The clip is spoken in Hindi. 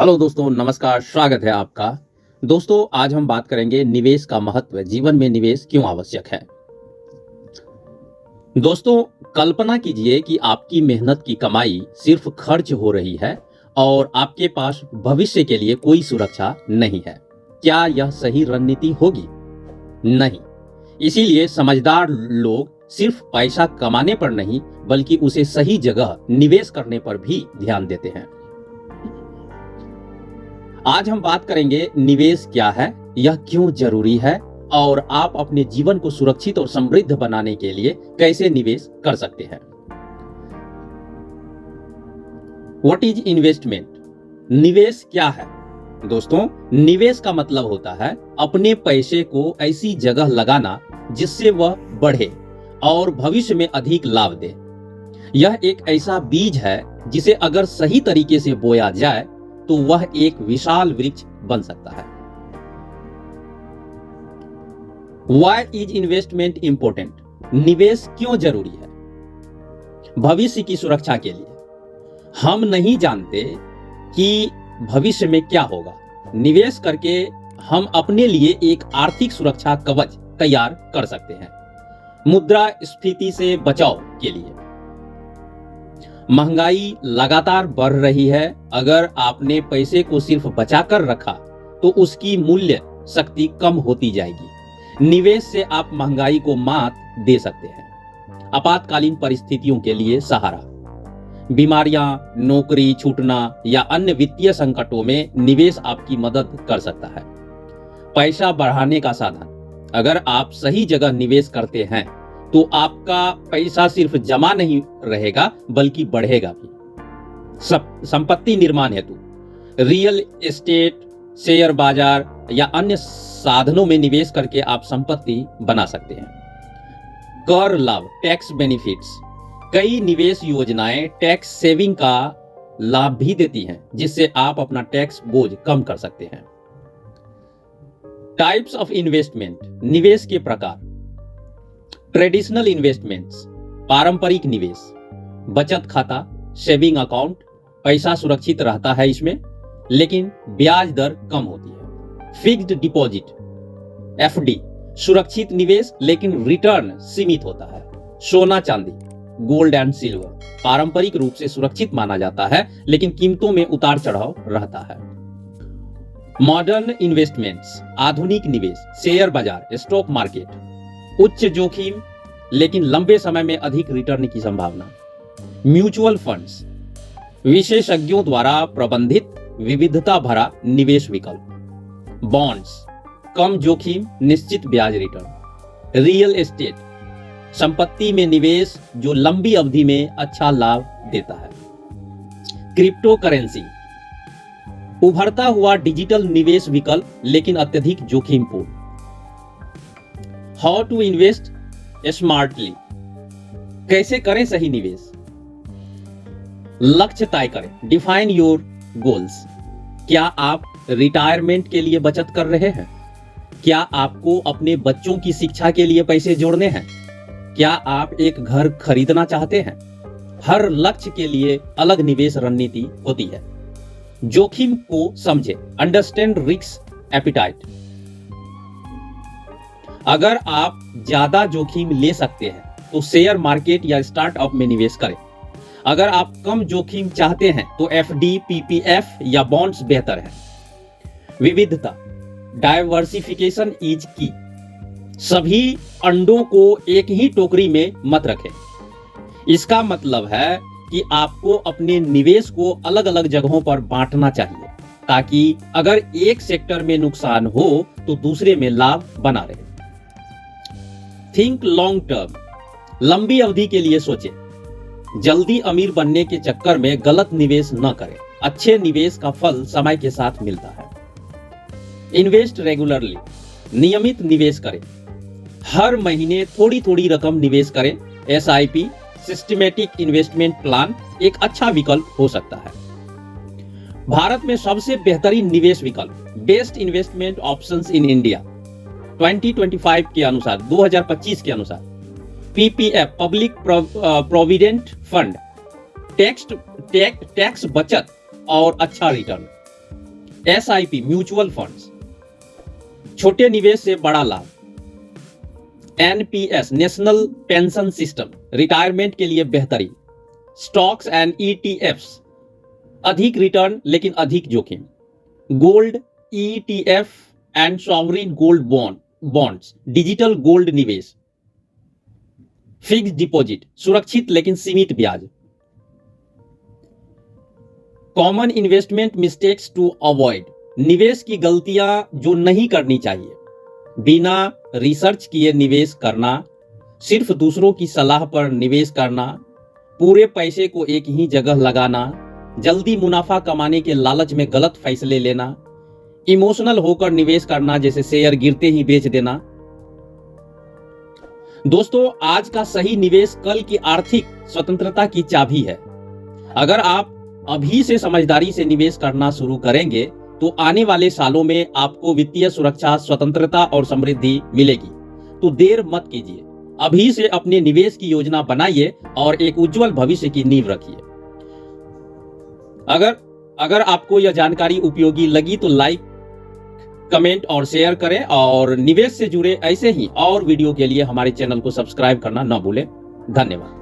हेलो दोस्तों, नमस्कार। स्वागत है आपका। दोस्तों, आज हम बात करेंगे निवेश का महत्व। जीवन में निवेश क्यों आवश्यक है। दोस्तों, कल्पना कीजिए कि आपकी मेहनत की कमाई सिर्फ खर्च हो रही है और आपके पास भविष्य के लिए कोई सुरक्षा नहीं है। क्या यह सही रणनीति होगी? नहीं। इसीलिए समझदार लोग सिर्फ पैसा कमाने पर नहीं, बल्कि उसे सही जगह निवेश करने पर भी ध्यान देते हैं। आज हम बात करेंगे निवेश क्या है, यह क्यों जरूरी है और आप अपने जीवन को सुरक्षित और समृद्ध बनाने के लिए कैसे निवेश कर सकते हैं। What is investment? निवेश क्या है? दोस्तों, निवेश का मतलब होता है अपने पैसे को ऐसी जगह लगाना जिससे वह बढ़े और भविष्य में अधिक लाभ दे। यह एक ऐसा बीज है जिसे अगर सही तरीके से बोया जाए तो वह एक विशाल वृक्ष बन सकता है। Why is investment important? निवेश क्यों जरूरी है? भविष्य की सुरक्षा के लिए। हम नहीं जानते कि भविष्य में क्या होगा। निवेश करके हम अपने लिए एक आर्थिक सुरक्षा कवच तैयार कर सकते हैं। मुद्रास्फीति से बचाव के लिए। महंगाई लगातार बढ़ रही है। अगर आपने पैसे को सिर्फ बचाकर रखा तो उसकी मूल्य शक्ति कम होती जाएगी। निवेश से आप महंगाई को मात दे सकते हैं। आपातकालीन परिस्थितियों के लिए सहारा। बीमारियां, नौकरी छूटना या अन्य वित्तीय संकटों में निवेश आपकी मदद कर सकता है। पैसा बढ़ाने का साधन। अगर आप सही जगह निवेश करते हैं तो आपका पैसा सिर्फ जमा नहीं रहेगा बल्कि बढ़ेगा भी। संपत्ति निर्माण हेतु रियल एस्टेट, शेयर बाजार या अन्य साधनों में निवेश करके आप संपत्ति बना सकते हैं। कर लाभ, टैक्स बेनिफिट्स। कई निवेश योजनाएं टैक्स सेविंग का लाभ भी देती हैं, जिससे आप अपना टैक्स बोझ कम कर सकते हैं। टाइप्स ऑफ इन्वेस्टमेंट, निवेश के प्रकार। ट्रेडिशनल इन्वेस्टमेंट्स, पारंपरिक निवेश। बचत खाता, सेविंग अकाउंट। पैसा सुरक्षित रहता है इसमें, लेकिन ब्याज दर कम होती है। Fixed deposit, FD. सुरक्षित निवेश लेकिन रिटर्न सीमित होता है। सोना चांदी, गोल्ड एंड सिल्वर। पारंपरिक रूप से सुरक्षित माना जाता है, लेकिन कीमतों में उतार चढ़ाव रहता है। मॉडर्न इन्वेस्टमेंट्स, आधुनिक निवेश। शेयर बाजार, स्टॉक मार्केट। उच्च जोखिम लेकिन लंबे समय में अधिक रिटर्न की संभावना। म्यूचुअल फंड्स, विशेषज्ञों द्वारा प्रबंधित विविधता भरा निवेश विकल्प। बॉन्ड्स, कम जोखिम, निश्चित ब्याज रिटर्न। रियल एस्टेट, संपत्ति में निवेश जो लंबी अवधि में अच्छा लाभ देता है। क्रिप्टो करेंसी, उभरता हुआ डिजिटल निवेश विकल्प लेकिन अत्यधिक जोखिमपूर्ण। हाउ टू इन्वेस्ट स्मार्टली, कैसे करें सही निवेश। लक्ष्य तय करें, डिफाइन योर गोल्स। क्या आप रिटायरमेंट के लिए बचत कर रहे हैं? क्या आपको अपने बच्चों की शिक्षा के लिए पैसे जोड़ने हैं? क्या आप एक घर खरीदना चाहते हैं? हर लक्ष्य के लिए अलग निवेश रणनीति होती है। जोखिम को समझे, अंडरस्टैंड रिस्क एपिटाइट। अगर आप ज्यादा जोखिम ले सकते हैं तो शेयर मार्केट या स्टार्टअप में निवेश करें। अगर आप कम जोखिम चाहते हैं तो एफडी, पीपीएफ या बॉन्ड्स बेहतर है। विविधता, डाइवर्सिफिकेशन इज की। सभी अंडों को एक ही टोकरी में मत रखें। इसका मतलब है कि आपको अपने निवेश को अलग अलग जगहों पर बांटना चाहिए, ताकि अगर एक सेक्टर में नुकसान हो तो दूसरे में लाभ बना रहे। थिंक लॉन्ग टर्म, लंबी अवधि के लिए सोचें। जल्दी अमीर बनने के चक्कर में गलत निवेश न करें। अच्छे निवेश का फल समय के साथ मिलता है। इन्वेस्ट रेगुलरली, नियमित निवेश करें। हर महीने थोड़ी थोड़ी रकम निवेश करें। एसआईपी, सिस्टमैटिक इन्वेस्टमेंट प्लान एक अच्छा विकल्प हो सकता है। भारत में सबसे बेहतरीन निवेश विकल्प, best investment options in India 2025 के अनुसार, 2025 के अनुसार। PPF, public provident fund, tax बचत और अच्छा रिटर्न। SIP म्यूचुअल फंड्स, छोटे निवेश से बड़ा लाभ। NPS national pension system, retirement के लिए बेहतरीन। स्टॉक्स एंड ETFs, अधिक रिटर्न लेकिन अधिक जोखिम। Gold ETF and sovereign gold bonds, digital gold निवेश। फिक्स्ड डिपॉजिट, सुरक्षित लेकिन सीमित ब्याज। Common investment mistakes to avoid, निवेश की गलतियां जो नहीं करनी चाहिए। बिना रिसर्च किए निवेश करना, सिर्फ दूसरों की सलाह पर निवेश करना, पूरे पैसे को एक ही जगह लगाना, जल्दी मुनाफा कमाने के लालच में गलत फैसले लेना, इमोशनल होकर निवेश करना, जैसे शेयर गिरते ही बेच देना। दोस्तों, आज का सही निवेश कल की आर्थिक स्वतंत्रता की चाबी है। अगर आप अभी से समझदारी से निवेश करना शुरू करेंगे तो आने वाले सालों में आपको वित्तीय सुरक्षा, स्वतंत्रता और समृद्धि मिलेगी। तो देर मत कीजिए, अभी से अपने निवेश की योजना बनाइए और एक उज्जवल भविष्य की नींव रखिए। अगर आपको यह जानकारी उपयोगी लगी तो लाइक, कमेंट और शेयर करें, और निवेश से जुड़े ऐसे ही और वीडियो के लिए हमारे चैनल को सब्सक्राइब करना ना भूलें। धन्यवाद।